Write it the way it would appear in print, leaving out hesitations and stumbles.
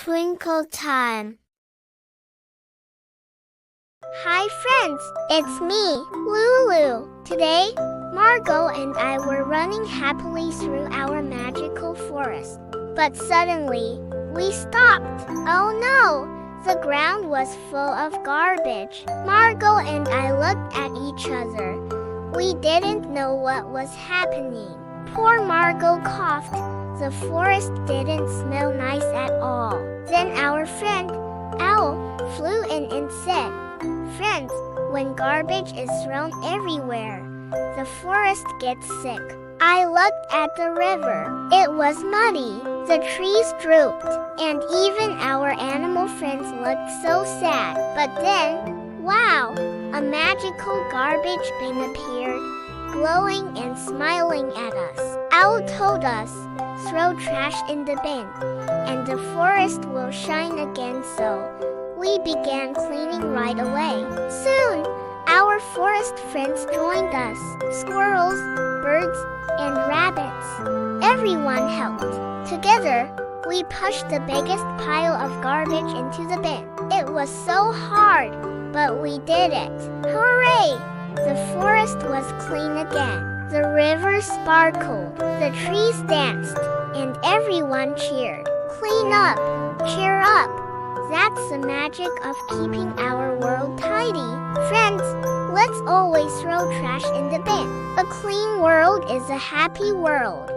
Twinkle time. Hi friends, it's me, Lulu. Today, Margo and I were running happily through our magical forest. But suddenly, we stopped. Oh no! The ground was full of garbage. Margo and I looked at each other. We didn't know what was happening. Poor Margo coughed. The forest didn't smell nice at all. Then our friend, Owl, flew in and said, "Friends, when garbage is thrown everywhere, the forest gets sick." I looked at the river. It was muddy. The trees drooped, and even our animal friends looked so sad. But then, wow, a magical garbage bin appeared, glowing and smiling at us. Owl told us, "Throw trash in the bin, and the forest will shine again." So we began cleaning right away. Soon, our forest friends joined us. Squirrels, birds, and rabbits. Everyone helped. Together, we pushed the biggest pile of garbage into the bin. It was so hard, but we did it. Hooray! The forest was clean again. The river sparkled. The trees danced, and everyone cheered. Clean up! Cheer up! That's the magic of keeping our world tidy. Friends, let's always throw trash in the bin. A clean world is a happy world.